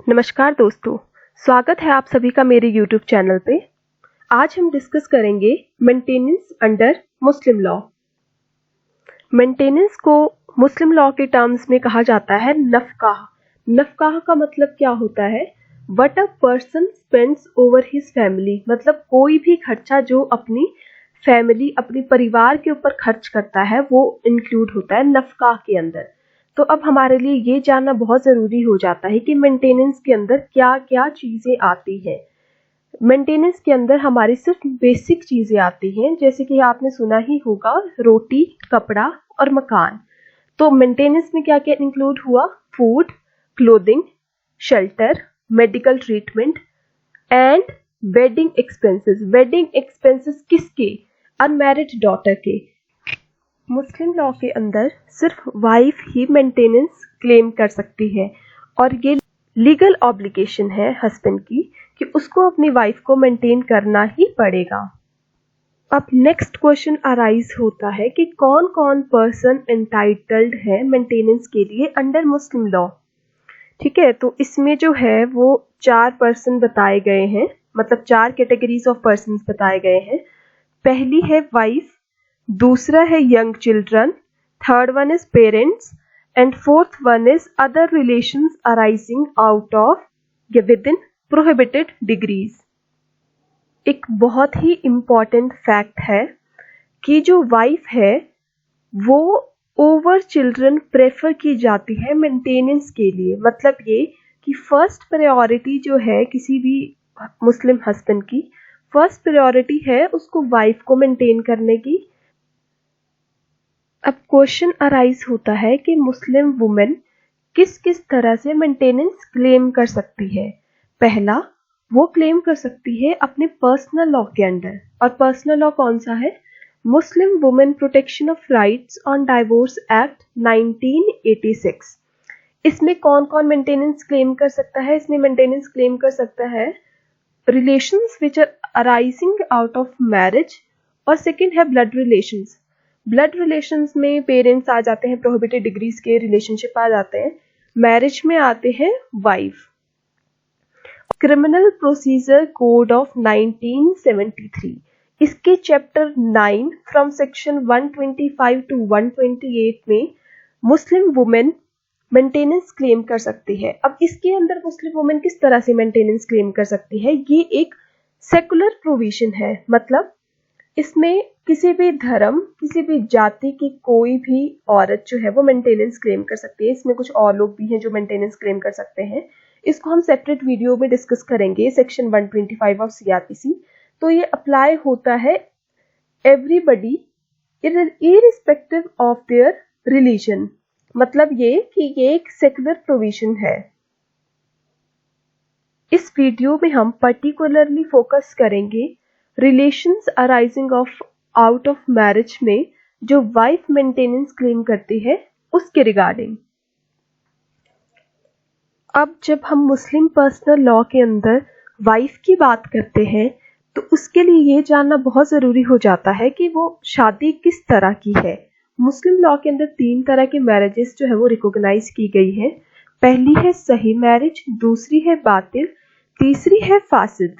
नमस्कार दोस्तों, स्वागत है आप सभी का मेरे YouTube चैनल पे। आज हम डिस्कस करेंगे मेंटेनेंस अंडर मुस्लिम लॉ। मेंटेनेंस को मुस्लिम लॉ के टर्म्स में कहा जाता है नफकाह। नफकाह का मतलब क्या होता है? What a person spends over his family, मतलब कोई भी खर्चा जो अपनी फैमिली, अपने परिवार के ऊपर खर्च करता है वो इंक्लूड होता है नफकाह के अंदर। तो अब हमारे लिए ये जानना बहुत ज़रूरी हो जाता है कि मेंटेनेंस के अंदर क्या क्या चीज़ें आती हैं। मेंटेनेंस के अंदर हमारी सिर्फ बेसिक चीज़ें आती हैं, जैसे कि आपने सुना ही होगा रोटी, कपड़ा और मकान। तो मेंटेनेंस में क्या क्या इंक्लूड हुआ? Food, clothing, shelter, medical treatment and wedding expenses. Wedding expenses किसके? अनमैरिड डॉटर के। मुस्लिम लॉ के अंदर सिर्फ वाइफ ही मेंटेनेंस क्लेम कर सकती है और ये लीगल ऑब्लिगेशन है हस्बैंड की कि उसको अपनी वाइफ को मेंटेन करना ही पड़ेगा। अब नेक्स्ट क्वेश्चन अराइज होता है कि कौन कौन पर्सन एंटाइटल्ड है मेंटेनेंस के लिए अंडर मुस्लिम लॉ। ठीक है, तो इसमें जो है वो 4 पर्सन बताए गए हैं, मतलब 4 कैटेगरीज ऑफ पर्सन बताए गए हैं। पहली है वाइफ, दूसरा है young children, third one is parents and fourth one is other relations arising out of with in prohibited degrees. एक बहुत ही इम्पॉर्टेंट फैक्ट है कि जो वाइफ है वो ओवर चिल्ड्रन प्रेफर की जाती है मेंटेनेंस के लिए। मतलब ये कि फर्स्ट प्रायोरिटी जो है किसी भी मुस्लिम हस्बैंड की, फर्स्ट प्रायोरिटी है उसको वाइफ को मेंटेन करने की। अब क्वेश्चन अराइज होता है कि मुस्लिम वुमेन किस किस तरह से मेंटेनेंस क्लेम कर सकती है। पहला, वो क्लेम कर सकती है अपने पर्सनल लॉ के अंडर, और पर्सनल लॉ कौन सा है? Muslim women protection of rights on divorce act 1986। इसमें कौन कौन मेंटेनेंस क्लेम कर सकता है? इसमें मेंटेनेंस क्लेम कर सकता है relations which are arising out of marriage, और सेकेंड है ब्लड रिलेशंस। ब्लड रिलेशंस में पेरेंट्स आ जाते हैं, प्रोहिबिटेड डिग्रीज के रिलेशनशिप आ जाते हैं। मैरिज में आते हैं wife. Criminal procedure code of 1973, इसके चैप्टर 9 फ्रॉम सेक्शन 125 टू 128 में मुस्लिम वुमेन मेंटेनेंस क्लेम कर सकती है। अब इसके अंदर मुस्लिम वुमेन किस तरह से मेंटेनेंस क्लेम कर सकती है? ये एक सेकुलर प्रोविजन है, मतलब इसमें किसी भी धर्म, किसी भी जाति की कोई भी औरत जो है वो मेंटेनेंस क्लेम कर सकती है। इसमें कुछ और लोग भी हैं जो मेंटेनेंस क्लेम कर सकते हैं, इसको हम सेपरेट वीडियो में डिस्कस करेंगे, सेक्शन 125 ऑफ सीआरपीसी। तो ये अप्लाई होता है everybody irrespective of their religion. मतलब ये कि ये एक सेकुलर प्रोविजन है। इस वीडियो में हम पर्टिकुलरली फोकस करेंगे relations arising of out of marriage में जो वाइफ मेंटेनेंस क्लेम करती है उसके रिगार्डिंग। अब जब हम मुस्लिम पर्सनल लॉ के अंदर वाइफ की बात करते हैं तो उसके लिए ये जानना बहुत ज़रूरी हो जाता है कि वो शादी किस तरह की है। मुस्लिम लॉ के अंदर 3 तरह के मैरिजेस जो है वो रिकॉग्नाइज की गई है। पहली है सही मैरिज, दूसरी है बातिल, तीसरी है फासिद।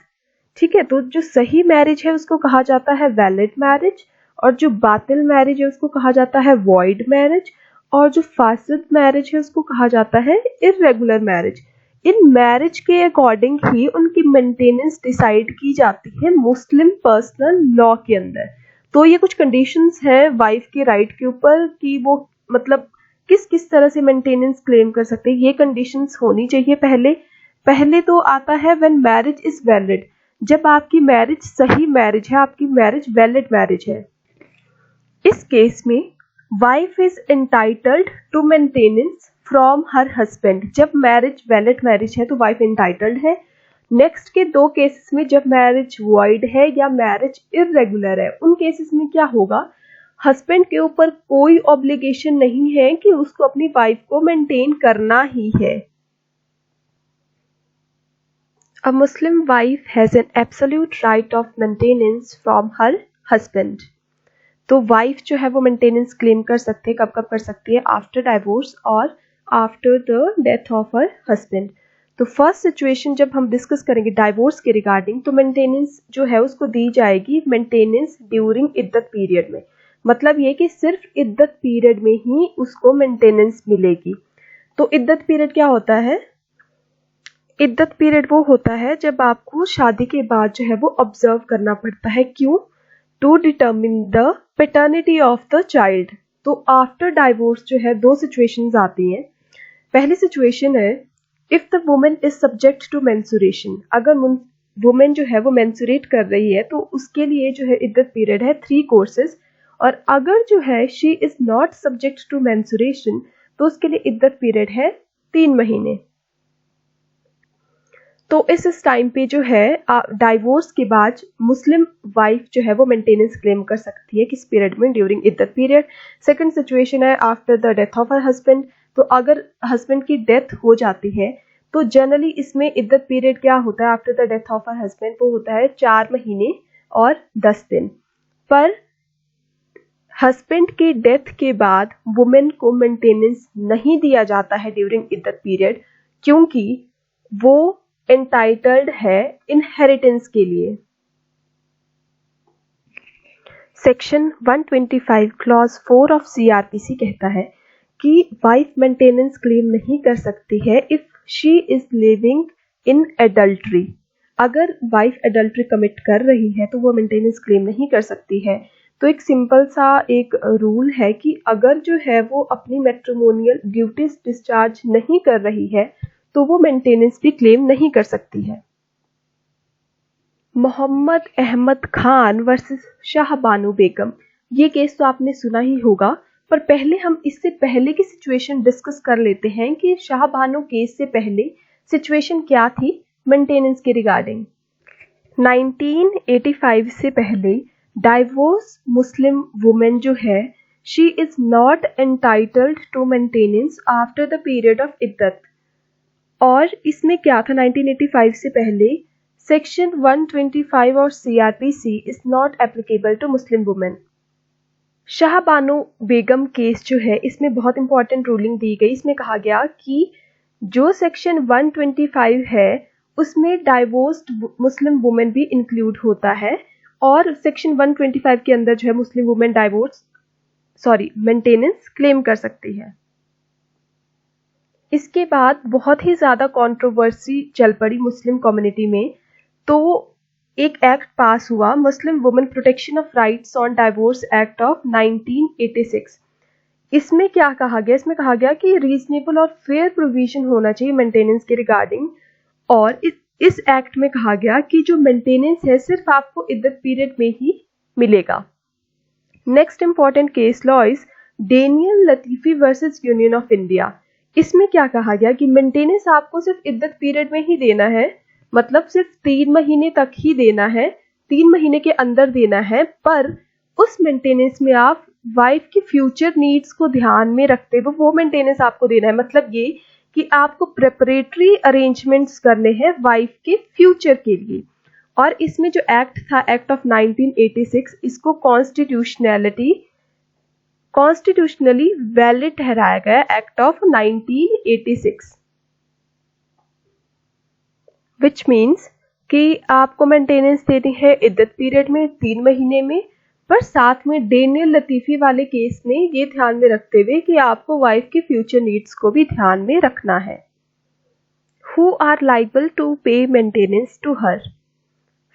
ठीक है, तो जो सही मैरिज है उसको कहा जाता है वैलिड मैरिज, और जो बातिल मैरिज है उसको कहा जाता है वॉइड मैरिज, और जो फासिद मैरिज है उसको कहा जाता है इर्रेगुलर मैरिज। इन मैरिज के अकॉर्डिंग ही उनकी मेंटेनेंस डिसाइड की जाती है मुस्लिम पर्सनल लॉ के अंदर। तो ये कुछ कंडीशंस हैं वाइफ के राइट के ऊपर कि वो मतलब किस किस तरह से मेंटेनेंस क्लेम कर सकते हैं। ये कंडीशंस होनी चाहिए। पहले तो आता है व्हेन मैरिज इज वैलिड, जब आपकी मैरिज सही मैरिज है, आपकी मैरिज वैलिड मैरिज है। इस केस में wife is entitled to maintenance from her husband. जब मैरिज वैलिड मैरिज है तो वाइफ एंटाइटल्ड है। नेक्स्ट के 2 केसेस में, जब मैरिज वॉइड है या मैरिज इर्रेगुलर है, उन केसेस में क्या होगा? हस्बैंड के ऊपर कोई ऑब्लिगेशन नहीं है कि उसको अपनी वाइफ को मेंटेन करना ही है। A Muslim wife has an absolute right of maintenance from her husband. तो वाइफ जो है वो मेंटेनेंस क्लेम कर सकते हैं। कब कब कर सकती है? आफ्टर डाइवोर्स और after the death of her husband. तो फर्स्ट सिचुएशन जब हम डिस्कस करेंगे डाइवोर्स के रिगार्डिंग, तो मेंटेनेंस जो है उसको दी जाएगी मेंटेनेंस ड्यूरिंग इद्दत पीरियड में। मतलब ये कि सिर्फ इद्दत पीरियड में ही उसको मेंटेनेंस मिलेगी। तो इद्दत पीरियड क्या होता है? इद्दत पीरियड वो होता है जब आपको शादी के बाद जो है वो ऑब्जर्व करना पड़ता है। क्यों? To determine the paternity of the child. तो आफ्टर डाइवोर्स जो है दो सिचुएशंस आती हैं। पहली सिचुएशन है if the women is subject to menstruation. अगर वुमेन जो है वो मेंसुरेट कर रही है तो उसके लिए जो है इद्दत पीरियड है 3 कोर्सेज। और अगर जो है she is not subject to menstruation तो उसके लिए इद्दत पीरियड है 3 महीने। तो इस टाइम पे जो है डाइवोर्स के बाद मुस्लिम वाइफ जो है वो मेंटेनेंस क्लेम कर सकती है किस पीरियड में? ड्यूरिंग इद्दत पीरियड। सेकंड सिचुएशन है after the death of her husband. तो अगर हस्बैंड की डेथ हो जाती है तो जनरली इसमें इद्दत पीरियड क्या होता है after the death of her husband? वो होता है 4 महीने और 10 दिन। पर हस्बैंड की डेथ के बाद वुमेन को मेंटेनेंस नहीं दिया जाता है ड्यूरिंग इद्दत पीरियड, क्योंकि वो एंटाइटल्ड है इनहेरिटेंस के लिए। सेक्शन 125 क्लॉज 4 ऑफ सीआरपीसी कहता है कि वाइफ मेंटेनेंस क्लेम नहीं कर सकती है if she is living in adultery. अगर वाइफ एडल्ट्री कमिट कर रही है तो वो मेंटेनेंस क्लेम नहीं कर सकती है। तो एक सिंपल सा एक रूल है कि अगर जो है वो अपनी मैट्रिमोनियल ड्यूटीज डिस्चार्ज नहीं कर रही है तो वो मेंटेनेंस भी क्लेम नहीं कर सकती है। मोहम्मद अहमद खान वर्सेस शाहबानो बेगम, ये केस तो आपने सुना ही होगा, पर पहले हम इससे पहले की सिचुएशन डिस्कस कर लेते हैं कि शाहबानो केस से पहले सिचुएशन क्या थी मेंटेनेंस के रिगार्डिंग। 1985 से पहले डाइवोर्स मुस्लिम वुमेन जो है she is not entitled to maintenance after the period of इद्दत। और इसमें क्या था 1985 से पहले सेक्शन 125 और CrPC is not applicable to Muslim women. Shahbano Begum case जो है इसमें बहुत इंपॉर्टेंट रूलिंग दी गई। इसमें कहा गया कि जो सेक्शन 125 है उसमें डाइवोर्स्ड मुस्लिम वुमेन भी इंक्लूड होता है और सेक्शन 125 के अंदर जो है मुस्लिम वुमेन मेंटेनेंस क्लेम कर सकती है। इसके बाद बहुत ही ज़्यादा कंट्रोवर्सी चल पड़ी मुस्लिम कम्युनिटी में, तो एक एक्ट पास हुआ Muslim women protection of rights on divorce act of 1986। इसमें क्या कहा गया? इसमें कहा गया कि रीजनेबल और फेयर प्रोविजन होना चाहिए मेंटेनेंस के रिगार्डिंग। और इस एक्ट में कहा गया कि जो मेंटेनेंस है सिर्फ आपको इद्दत पीरियड में ही मिलेगा। Next important case law is Daniel Latifi versus union of India. इसमें क्या कहा गया कि मेंटेनेंस आपको सिर्फ इद्दत पीरियड में ही देना है, मतलब सिर्फ 3 महीने तक ही देना है, 3 महीने के अंदर देना है, पर उस मेंटेनेंस में आप वाइफ की फ्यूचर नीड्स को ध्यान में रखते हुए वो मेंटेनेंस आपको देना है। मतलब ये कि आपको प्रेपरेटरी अरेंजमेंट्स करने हैं वाइफ के फ्यूचर के लिए। और इसमें जो एक्ट था एक्ट ऑफ 1986, इसको कॉन्स्टिट्यूशनली वैलिड ठहराया गया एक्ट ऑफ 1986, विच मीन्स कि आपको मेंटेनेंस देनी है इद्दत पीरियड में 3 महीने में, पर साथ में डेनियल लतीफी वाले केस में ये ध्यान में रखते हुए कि आपको वाइफ के फ्यूचर नीड्स को भी ध्यान में रखना है। हु आर लाइबल टू पे मेंटेनेंस टू हर?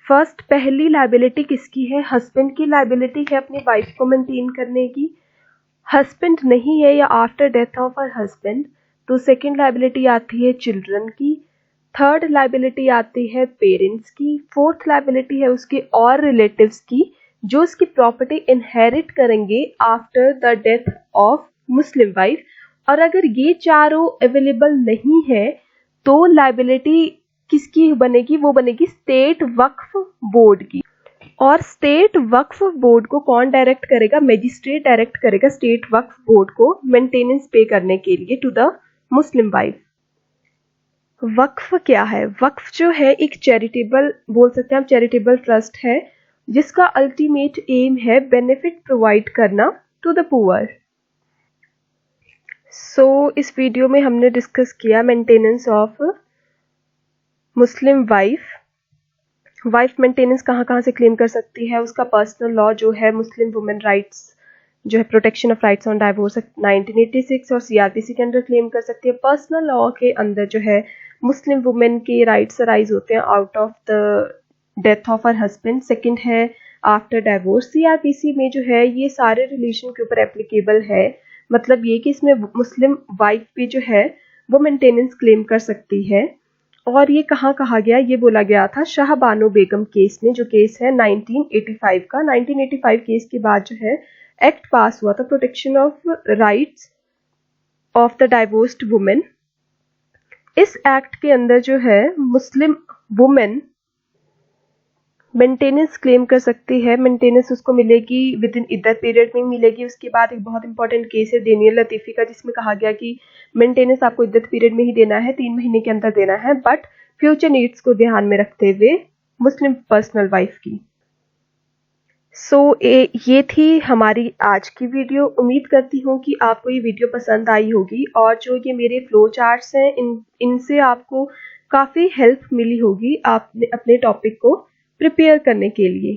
फर्स्ट, पहली लाइबिलिटी किसकी है? हस्बैंड की लाइबिलिटी है अपनी वाइफ को मेंटेन करने की। हस्बैंड नहीं है या after death of her husband तो सेकेंड लाइबिलिटी आती है चिल्ड्रन की। थर्ड लाइबिलिटी आती है पेरेंट्स की। फोर्थ लाइबिलिटी है उसके और रिलेटिव्स की जो उसकी प्रॉपर्टी इनहेरिट करेंगे after the death of Muslim wife. और अगर ये चारों अवेलेबल नहीं है तो लाइबिलिटी किसकी बनेगी? वो बनेगी स्टेट वक्फ बोर्ड की। और स्टेट वक्फ बोर्ड को कौन डायरेक्ट करेगा? मैजिस्ट्रेट डायरेक्ट करेगा स्टेट वक्फ बोर्ड को मेंटेनेंस पे करने के लिए टू द मुस्लिम वाइफ। वक्फ क्या है? वक्फ जो है एक चैरिटेबल, बोल सकते हैं हम चैरिटेबल ट्रस्ट है जिसका अल्टीमेट एम है बेनिफिट प्रोवाइड करना टू द पुअर। सो इस वीडियो में हमने डिस्कस किया maintenance of Muslim wife maintenance कहाँ कहाँ से क्लेम कर सकती है, उसका पर्सनल लॉ जो है मुस्लिम वुमेन राइट्स जो है protection of rights on divorce 1986 और सीआरपीसी के अंडर क्लेम कर सकती है। पर्सनल लॉ के अंदर जो है मुस्लिम वुमेन के राइट्स अराइज होते हैं out of the death of her husband. Second है आफ्टर डाइवोर्स। सीआरपीसी में जो है ये सारे रिलेशन के ऊपर एप्लीकेबल है, मतलब ये कि इसमें मुस्लिम वाइफ भी जो है वो मेंटेनेंस क्लेम कर सकती है। और ये कहाँ कहा गया, ये बोला गया था शाह बानो बेगम केस में, जो केस है 1985 का। 1985 केस के बाद जो है एक्ट पास हुआ था protection of rights of the divorced women. इस एक्ट के अंदर जो है मुस्लिम वुमेन मेंटेनेंस क्लेम कर सकती है। मेंटेनेंस उसको मिलेगी विद इन इद्दत पीरियड में मिलेगी। उसके बाद एक बहुत इंपॉर्टेंट केस है डेनियल लतीफ़ी का, जिसमें कहा गया कि मेंटेनेंस आपको इद्दत पीरियड में ही देना है, 3 महीने के अंदर देना है, बट फ्यूचर नीड्स को ध्यान में रखते हुए मुस्लिम पर्सनल वाइफ की। ये थी हमारी आज की वीडियो। उम्मीद करती हूँ कि आपको ये वीडियो पसंद आई होगी और जो ये मेरे फ्लो चार्ट्स हैं इनसे आपको काफ़ी हेल्प मिली होगी आपने अपने टॉपिक को प्रिपेयर करने के लिए।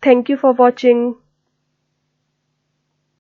Thank you for watching.